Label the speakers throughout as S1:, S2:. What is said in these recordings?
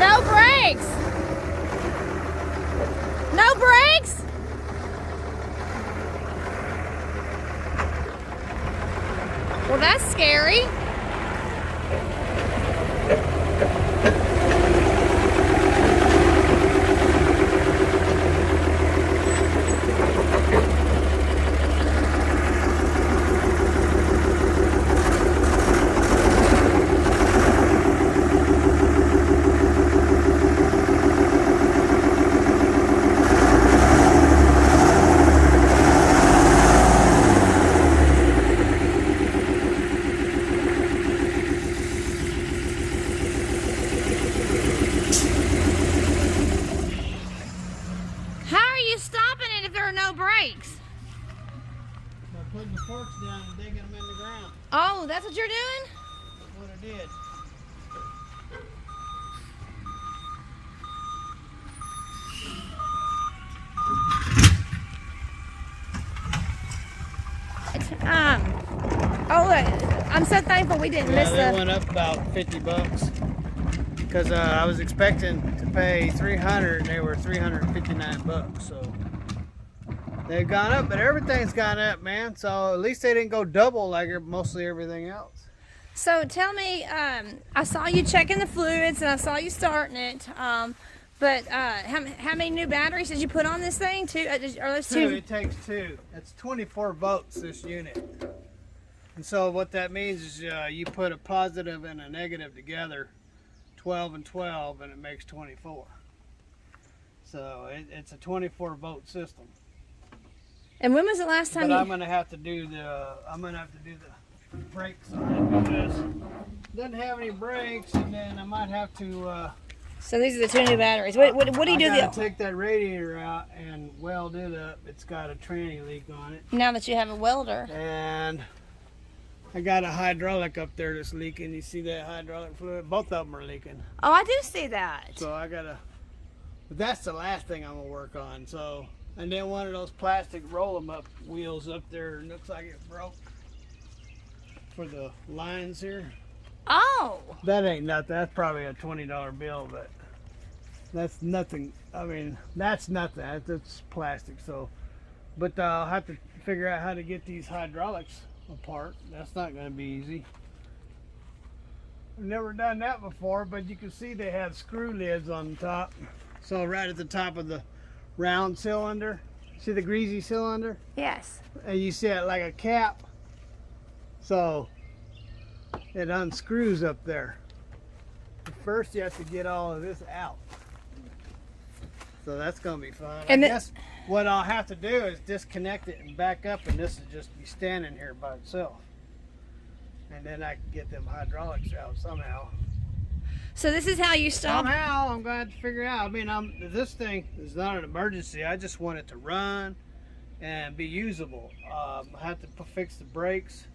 S1: No brakes. No brakes. Well, that's scary. Stopping it if there are no brakes.
S2: By putting the forks down and digging them in the ground.
S1: Oh, that's what you're doing?
S2: That's what I did.
S1: Oh look, I'm so thankful we didn't miss
S2: they went up about 50 bucks. Because I was expecting to pay 300 and they were 359 bucks. So they've gone up, but everything's gone up, man. So at least they didn't go double like mostly everything else.
S1: So tell me, I saw you checking the fluids and I saw you starting it. But how many new batteries did you put on this thing? Two? Are those two?
S2: It takes two. It's 24 volts, this unit. And so what that means is you put a positive and a negative together, 12 and 12, and it makes 24. So it's a 24 volt system.
S1: And when was the last time
S2: I'm gonna have to do the brakes on it because it doesn't have any brakes, and then I might have to.
S1: So these are the two new batteries. What do you do?
S2: I gotta take that radiator out and weld it up. It's got a tranny leak on it.
S1: Now that you have a welder.
S2: And I got a hydraulic up there that's leaking. You see that hydraulic fluid? Both of them are leaking.
S1: Oh, I do see that.
S2: So I gotta. But that's the last thing I'm gonna work on. So, and then one of those plastic roll 'em up wheels up there looks like it broke for the lines here.
S1: Oh.
S2: That ain't nothing. That's probably a $20 bill, but that's nothing. I mean, that's nothing. That's plastic. So, but I'll have to figure out how to get these hydraulics apart. That's not going to be easy. I've never done that before, but you can see they have screw lids on the top. So right at the top of the round cylinder, see the greasy cylinder?
S1: Yes.
S2: And you see it like a cap. So it unscrews up there. But first you have to get all of this out. So that's going to be fun.
S1: And
S2: I guess what I'll have to do is disconnect it and back up, and this will just be standing here by itself. And then I can get them hydraulics out somehow.
S1: So this is how you stop.
S2: Somehow I'm going to figure out. I mean, this thing is not an emergency. I just want it to run and be usable. I have to fix the brakes.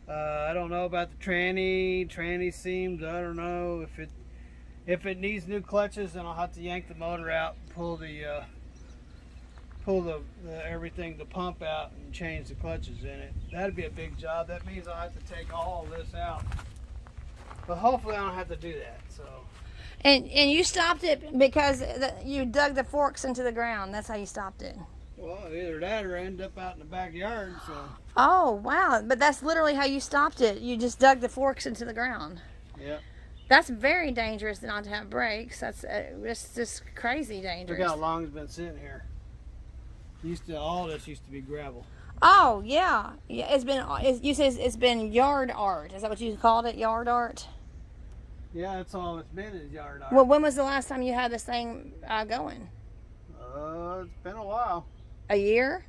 S2: I don't know about the tranny seams. I don't know if it needs new clutches, then I'll have to yank the motor out, pull the everything, the pump out, and change the clutches in it. That'd be a big job. That means I'll have to take all this out. But hopefully I don't have to do that. So.
S1: And you stopped it because you dug the forks into the ground. That's how you stopped it.
S2: Well, either that or end up out in the backyard. So.
S1: Oh wow! But that's literally how you stopped it. You just dug the forks into the ground.
S2: Yep.
S1: That's very dangerous not to have brakes. That's it's just crazy dangerous.
S2: Look how long it's been sitting here. All this used to be gravel.
S1: Oh yeah, yeah. You said it's been yard art. Is that what you called it? Yard art.
S2: Yeah, that's all it's been is yard art.
S1: Well, when was the last time you had this thing going?
S2: It's been a while.
S1: A year?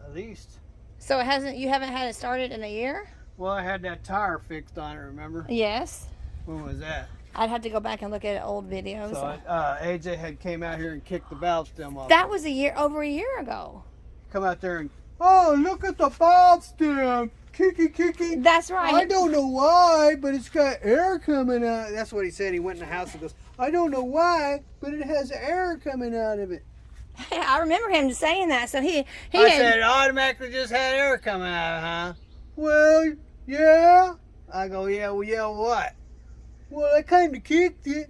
S2: At least.
S1: So you haven't had it started in a year?
S2: Well, I had that tire fixed on it, remember?
S1: Yes.
S2: When was that?
S1: I'd have to go back and look at old videos.
S2: So AJ had came out here and kicked the valve stem off.
S1: That was over a year ago.
S2: Come out there and, oh, look at the valve stem. Kiki.
S1: That's right.
S2: I don't know why, but it's got air coming out. That's what he said. He went in the house and goes, I don't know why, but it has air coming out of it.
S1: I remember him saying that. So I
S2: said it automatically just had air coming out, huh? Well, yeah. I go, yeah, what? Well, I kind of kicked it.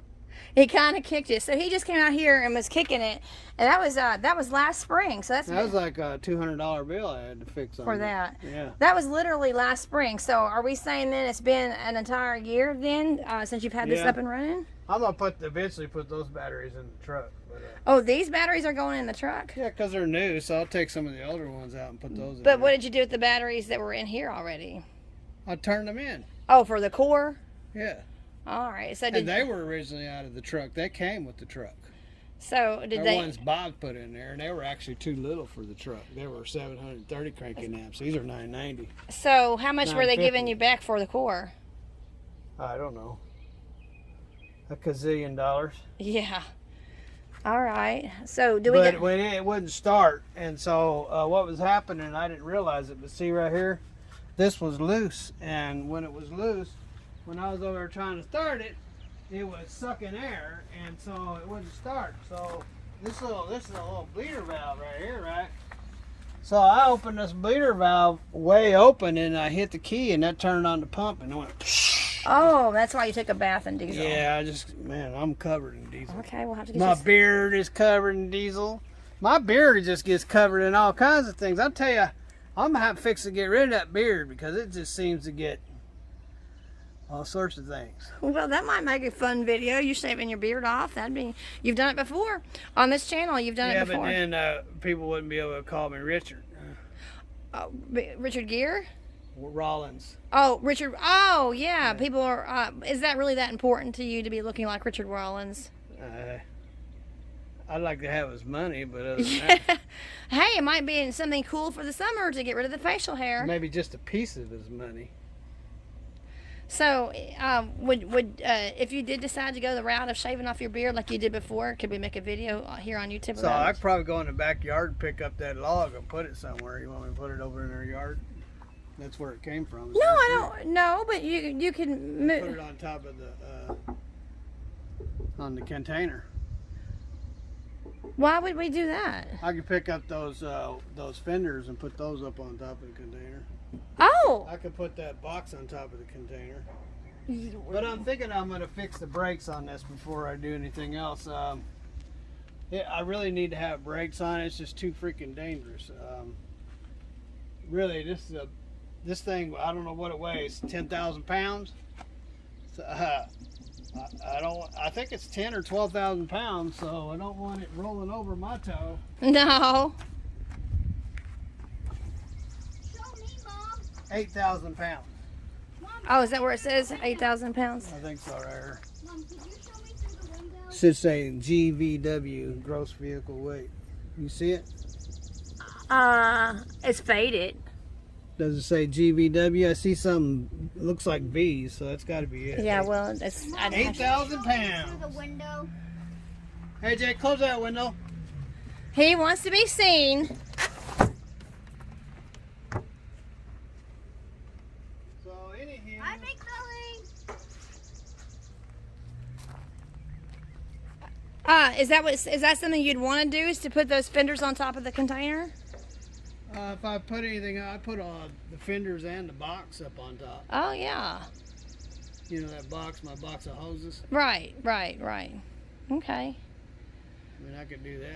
S1: He kind of kicked it. So he just came out here and was kicking it, and that was last spring. So
S2: that was like a $200 bill I had to fix on
S1: for
S2: it.
S1: that.
S2: Yeah.
S1: That was literally last spring. So are we saying then it's been an entire year then since you've had this
S2: Yeah.
S1: up and running?
S2: I'm gonna eventually put those batteries in the truck. But,
S1: Oh, these batteries are going in the truck.
S2: yeah, because they're new, so I'll take some of the older ones out and put those in.
S1: But what did you do with the batteries that were in here already?
S2: I turned them in.
S1: Oh, for the core.
S2: Yeah.
S1: All right. So
S2: And they were originally out of the truck. They came with the truck.
S1: So did
S2: They're
S1: they?
S2: ones Bob put in there, and they were actually too little for the truck. They were 730 cranking amps. These are 990.
S1: So how much were they
S2: 950.
S1: giving you back for the core?
S2: I don't know. A gazillion dollars.
S1: Yeah. All right. So
S2: But when it wouldn't start, and so what was happening, I didn't realize it. But see right here, this was loose, and when it was loose, when I was over there trying to start it, it was sucking air, and so it wouldn't start. So this is a little bleeder valve right here, right? So I opened this bleeder valve way open, and I hit the key, and that turned on the pump, and it went.
S1: Oh, that's why you took a bath in diesel.
S2: Yeah, man, I'm covered in diesel.
S1: Okay, we'll have to get
S2: My
S1: you.
S2: beard is covered in diesel. My beard just gets covered in all kinds of things. I'll tell you, I'm gonna have to fix to get rid of that beard because it just seems to get all sorts of things.
S1: Well, that might make a fun video. You shaving your beard off. You've done it before. On this channel, you've done it before.
S2: Yeah, but then people wouldn't be able to call me Richard.
S1: Richard Gere?
S2: Rollins.
S1: Oh, Richard. Oh, yeah. People are. Is that really that important to you to be looking like Richard Rollins?
S2: I'd like to have his money, but other than that,
S1: Hey, it might be something cool for the summer to get rid of the facial hair.
S2: maybe just a piece of his money.
S1: So, would if you did decide to go the route of shaving off your beard like you did before, could we make a video here on YouTube
S2: So
S1: about
S2: I
S1: it?
S2: could probably go in the backyard and pick up that log and put it somewhere. You want me to put it over in their yard? That's where it came from.
S1: No, I don't. No, but you can
S2: Put
S1: move.
S2: it on top of on the container.
S1: Why would we do that?
S2: I could pick up those fenders and put those up on top of the container.
S1: Oh,
S2: I could put that box on top of the container. But I'm thinking I'm going to fix the brakes on this before I do anything else. I really need to have brakes on it. It's just too freaking dangerous. Really, this thing, I don't know what it weighs, 10,000 pounds. So, I think it's 10 or 12,000 pounds, so I don't want it rolling over my toe.
S1: no.
S2: 8,000 pounds.
S1: Oh, is that where it says 8,000 pounds?
S2: I think so, right here.
S3: Mom, could you show me through the window?
S2: Should say GVW, gross vehicle weight. You see it?
S1: It's faded.
S2: Does it say GVW? I see something looks like V's, so that's got to be it.
S1: Yeah, well, it's. I'd have to-
S2: 8,000
S3: Through
S2: pounds.
S3: the window.
S2: Hey, Jake, close that window.
S1: He wants to be seen.
S2: So, anyhow,
S3: Hi, Big Billy.
S1: Is that something you'd want to do? Is to put those fenders on top of the container?
S2: if I put anything, I put the fenders and the box up on top.
S1: Oh yeah.
S2: You know that box, my box of hoses.
S1: Right. Okay.
S2: I mean, I could do that.